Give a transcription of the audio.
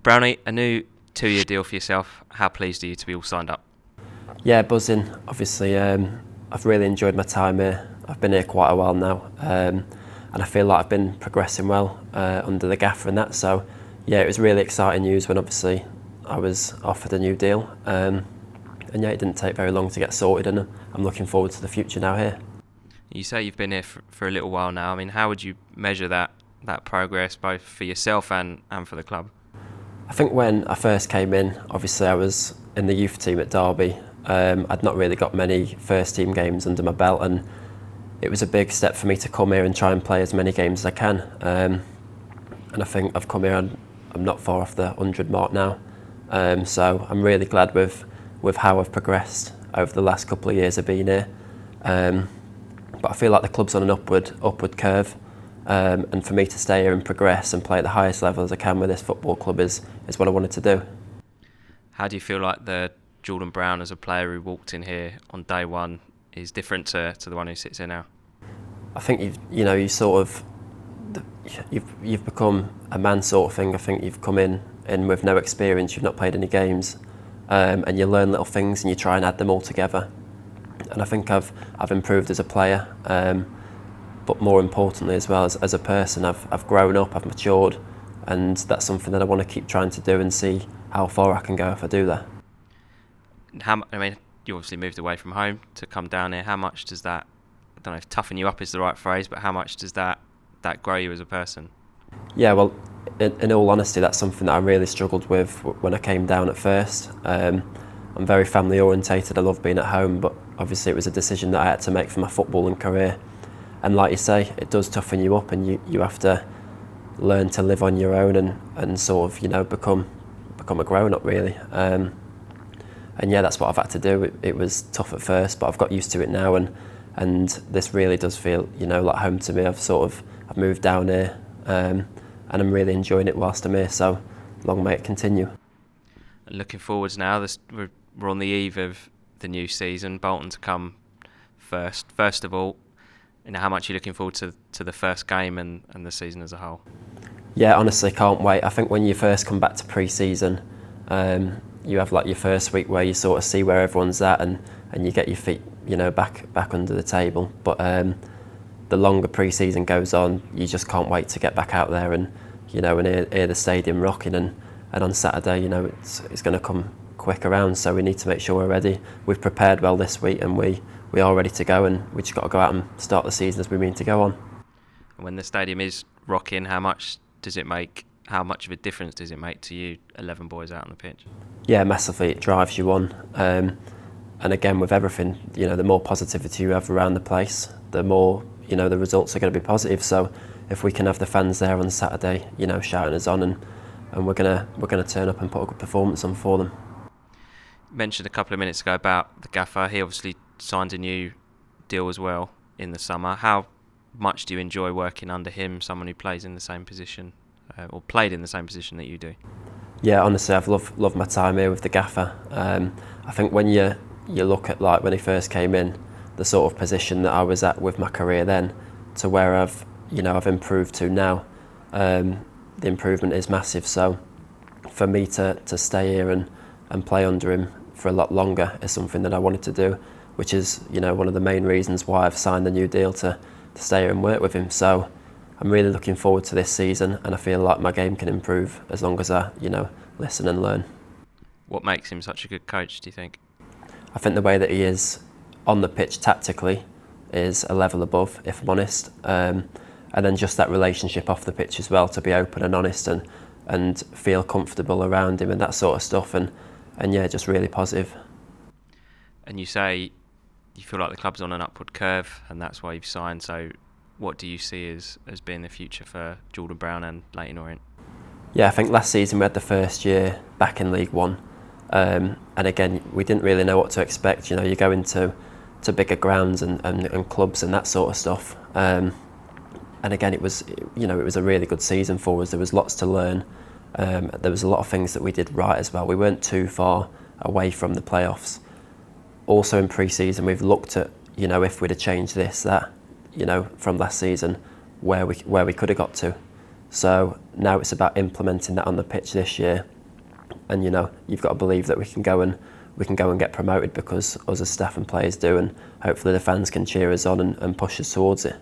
Brownie, a new 2-year deal for yourself. How pleased are you to be all signed up? Yeah, buzzing. Obviously, I've really enjoyed my time here. I've been here quite a while now, and I feel like I've been progressing well under the gaffer and that. So, yeah, it was really exciting news when obviously I was offered a new deal, and yeah, it didn't take very long to get sorted, and I'm looking forward to the future now here. You say you've been here for a little while now. I mean, how would you measure that progress, both for yourself and for the club? I think when I first came in, obviously I was in the youth team at Derby. I'd not really got many first team games under my belt, and it was a big step for me to come here and try and play as many games as I can. And I think I've come here and I'm not far off the 100 mark now. So I'm really glad with how I've progressed over the last couple of years of being here. But I feel like the club's on an upward curve. And for me to stay here and progress and play at the highest level as I can with this football club is what I wanted to do. How do you feel like the Jordan Brown as a player who walked in here on day one is different to the one who sits here now? I think you've become a man sort of thing. I think you've come in with no experience, you've not played any games, and you learn little things and you try and add them all together. And I think I've improved as a player. But more importantly as well as a person, I've grown up, I've matured, and that's something that I want to keep trying to do and see how far I can go if I do that. You obviously moved away from home to come down here. How much does that, I don't know if toughen you up is the right phrase, but how much does that grow you as a person? Yeah, well, in all honesty, that's something that I really struggled with when I came down at first. I'm very family orientated, I love being at home, but obviously it was a decision that I had to make for my footballing career. And like you say, it does toughen you up, and you have to learn to live on your own and sort of, become a grown-up really. And yeah, that's what I've had to do. It was tough at first, but I've got used to it now, and this really does feel, like home to me. I've moved down here, and I'm really enjoying it whilst I'm here. So long may it continue. And looking forwards now, we're on the eve of the new season. Bolton to come first. First of all, how much are you looking forward to the first game and the season as a whole? Yeah, honestly, can't wait. I think when you first come back to pre-season, you have like your first week where you sort of see where everyone's at and you get your feet, back under the table. But the longer pre-season goes on, you just can't wait to get back out there and hear the stadium rocking. And on Saturday, it's going to come quick around, so we need to make sure we're ready. We've prepared well this week, and we are ready to go, and we just got to go out and start the season as we mean to go on. When the stadium is rocking, how much of a difference does it make to you 11 boys out on the pitch? Yeah, massively. It drives you on, and again with everything, the more positivity you have around the place, the more the results are going to be positive. So if we can have the fans there on Saturday, shouting us on, and we're gonna turn up and put a good performance on for them. You mentioned a couple of minutes ago about the gaffer. He obviously signed a new deal as well in the summer. How much do you enjoy working under him, someone who plays in the same position, or played in the same position that you do? Yeah, honestly, I've loved my time here with the gaffer. I think when you look at like when he first came in, the sort of position that I was at with my career then to where I've improved to now, the improvement is massive. So for me to stay here and play under him for a lot longer is something that I wanted to do, which is one of the main reasons why I've signed the new deal to stay here and work with him. So I'm really looking forward to this season, and I feel like my game can improve as long as I listen and learn. What makes him such a good coach, do you think? I think the way that he is on the pitch tactically is a level above, if I'm honest, and then just that relationship off the pitch as well, to be open and honest and feel comfortable around him and that sort of stuff, and yeah, just really positive. And you say you feel like the club's on an upward curve, and that's why you've signed. So what do you see as being the future for Jordan Brown and Leyton Orient? Yeah, I think last season we had the first year back in League One, and again we didn't really know what to expect. You go into bigger grounds and clubs and that sort of stuff, and again it was a really good season for us. There was lots to learn. There was a lot of things that we did right as well. We weren't too far away from the playoffs. Also in pre-season, we've looked at if we'd have changed this, that, from last season, where we could have got to. So now it's about implementing that on the pitch this year. And you've got to believe that we can go and get promoted because us as staff and players do, and hopefully the fans can cheer us on and push us towards it.